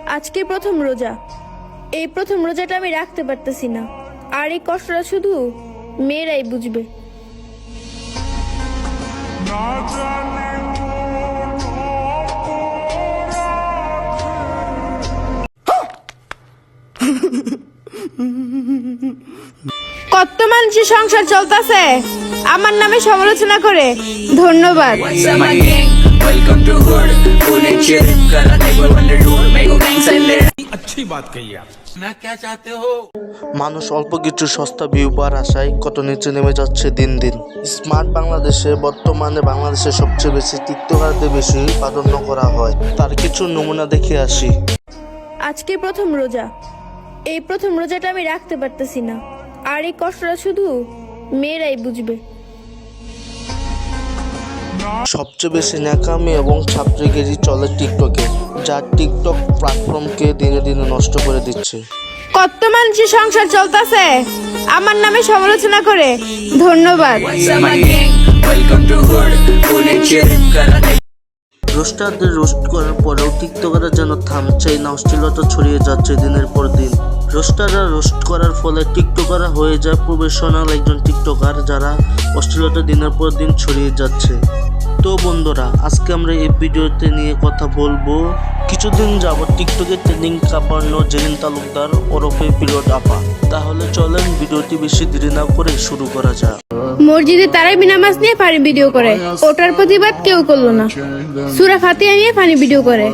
আজকে প্রথম রোজা। এই প্রথম রোজাটা আমি রাখতে পারতেছি না, আর এই কষ্টটা শুধু মেয়েরাই বুঝবে। কত মানুষের সংসার চলতেছে আমার নামে সমালোচনা করে। ধন্যবাদ। মানুষ অল্প কিছু সস্তা ভিউ পাওয়ার আশায় কত নিচে নেমে যাচ্ছে দিন দিন। স্মার্ট বাংলাদেশে বর্তমানে বাংলাদেশে সবচেয়ে বেশি টিকটকারদের বেশি প্রাধান্য করা হয়। তার কিছু নমুনা দেখে আসি। আজকে প্রথম রোজা। এই প্রথম রোজাটা আমি রাখতে পারতেছি না, আর এই কষ্টটা শুধু মেয়েরাই বুঝবে। সবচেয়ে বেশি ন্যাকামি এবং ছাত্রীগিরি চলে টিকটকে, যা টিকটক প্ল্যাটফর্মকে দিনে দিনে নষ্ট করে দিচ্ছে। কত মানুষের সংসার চলতেছে আমার নামে সমালোচনা করে। ধন্যবাদ। রোস্টারদের রোস্ট করার পরেও টিকটকাররা যেন থামছেই না, অশ্লীলতা ছড়িয়ে যাচ্ছে দিনের পর দিন। রোস্টাররা রোস্ট করার ফলে টিকটকাররা হয়ে যায় প্রফেশনাল একজন টিকটকার, যারা অশ্লীলতা দিনের পর দিন ছড়িয়ে যাচ্ছে। তো বন্ধুরা, আজকে আমরা এই ভিডিওতে নিয়ে কথা বলবো কিছুদিন যাবত টিকটকে ট্রেন্ডিং কাঁপানো জেরিন তালুকদার ওরফে পিরিয়ড আপা। তাহলে চলেন ভিডিওটি বেশি দেরি না করে শুরু করা যাক। মসজিদে তারাবি নামাজ নিয়ে ফানি ভিডিও করে, ওটার প্রতিবাদ কেউ করলো না। সূরা ফাতিহা নিয়ে ফানি ভিডিও করে,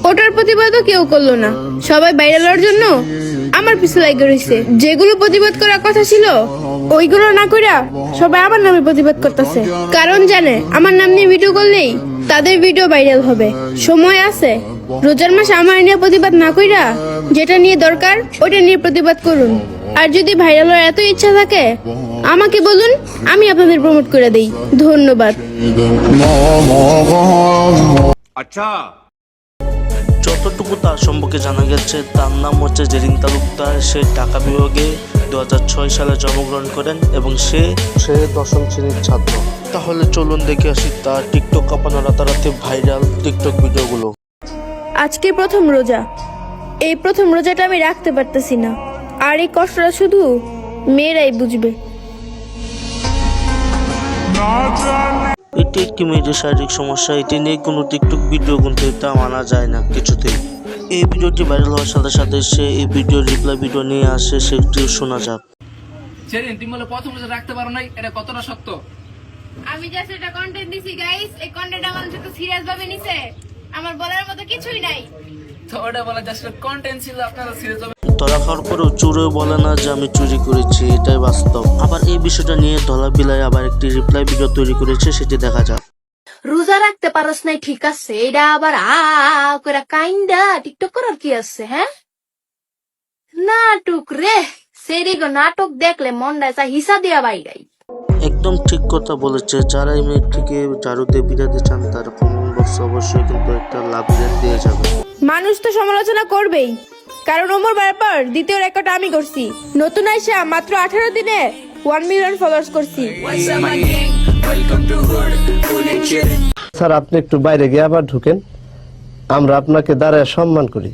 ওটার প্রতিবাদও কেউ করলো না। সবাই ভাইরাল হওয়ার জন্য আমার পিছু লাগে রইছে। যেগুলো প্রতিবাদ করার কথা ছিল ওইগুলো না কইরা সবাই আমার নামে প্রতিবাদ করতেছে, কারণ জানে আমার নাম নিয়ে ভিডিও করলেই তাদের ভিডিও ভাইরাল হবে। সময় আছে, রোজার মাসে আমার নিয়ে প্রতিবাদ না কইরা যেটা নিয়ে দরকার ওটা নিয়ে প্রতিবাদ করুন। আর যদি ভাইরাল হওয়ার এত ইচ্ছা থাকে আমাকে বলুন, আমি আপনাদের প্রমোট করে দেই। ধন্যবাদ। अच्छा যতটুকু তার সম্পর্কে জানা গেছে, তার নাম হচ্ছে জেরিন তালুকদার। সে ঢাকা বিভাগে 2006 সালে জন্মগ্রহণ করেন এবং সে দশম শ্রেণীর ছাত্র। তাহলে চলুন দেখে আসি তার টিকটক কাঁপানো রাতারাতি ভাইরাল টিকটক ভিডিওগুলো। আজকে প্রথম রোজা। এই প্রথম রোজাটা আমি রাখতে পারতেছি না, আর এই কষ্টটা শুধু মেয়েরাই বুঝবে। এটি একটি মেয়েদের শারীরিক সমস্যা, এটি নিয়ে কোনো টিকটক ভিডিও কিন্তু এটা মানা যায় না কিছুতেই। এই ভিডিওটি ভাইরাল হওয়ার সাথে সাথে সে এই ভিডিওর রিপ্লাই ভিডিও নিয়ে আসে, সেটিও শোনা যাক। সেদিন তুমি বলে প্রথম রোজা রাখতে পারো নাই, এটা কতটা সত্য? আমি জাস্ট এটা কন্টেন্ট দিছি গাইস, এই কন্টেন্ট আমার যত সিরিয়াস ভাবে নিছে আমার বলার মতো কিছুই নাই। তো ওটা বলা জাস্ট কন্টেন্ট ছিল, আপনারা সিরিয়াস হবে। ধরা খাওয়ার পরেও চুরে বলে না যে আমি চুরি করেছি, এটাই বাস্তব। আবার এই বিষয়টা নিয়ে ধলা বিলাই আবার একটি রিপ্লাই ভিডিও তৈরি করেছে, সেটি দেখা যাক। রোজা রাখতে পারস নাই ঠিক আছে, এটা আবার করে কাইন্ডা টিকটক করার কি আছে? হ্যাঁ, নাটক রে সেরিগো, নাটক দেখলে মনটা চাই হিসা দিয়া বাইরাই। একদম ঠিক কথা বলেছে। যারা এই মেয়েটিকে ঝাড়ুতে বিরাতে চান তারা কমেন্ট বক্সে অবশ্যই কিন্তু একটা লাভ দিয়ে যাবে। মানুষ তো সমালোচনা করবেই, কারণ ওমর ব্যাপার দ্বিতীয় রেকর্ড আমি করছি। নতুন আইসা মাত্র 18 দিনে 1 মিলিয়ন ফলোয়ার্স করছি। স্যার, আপনি একটু বাইরে গিয়ে আবার ঢুকেন, আমরা আপনাকে দাঁড়ায় সম্মান করি।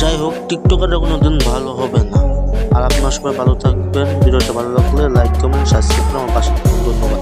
যাই হোক, টিকটকাররা কোনোদিন ভালো হবে না। আর আপনার সবাই ভালো থাকবেন। ভিডিওটা ভালো লাগলে লাইক কমেন্ট সাবস্ক্রাইব করে আমার পাশে থাকুন। ধন্যবাদ।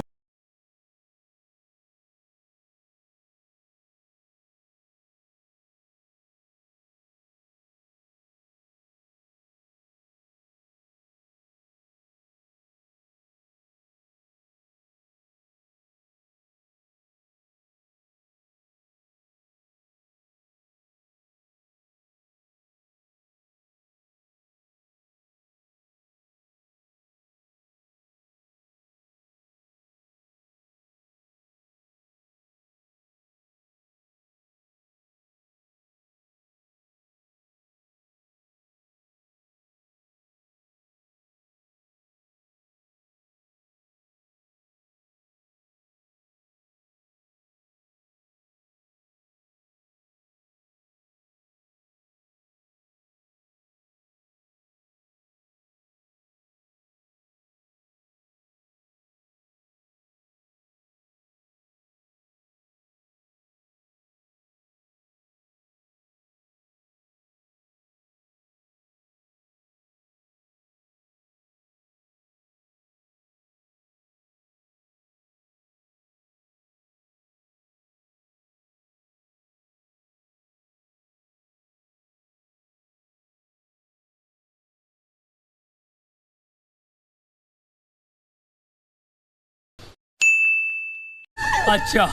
अच्छा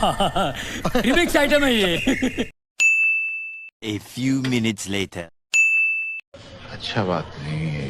रिमिक्स आइटम है ये A few minutes later. अच्छा बात नहीं है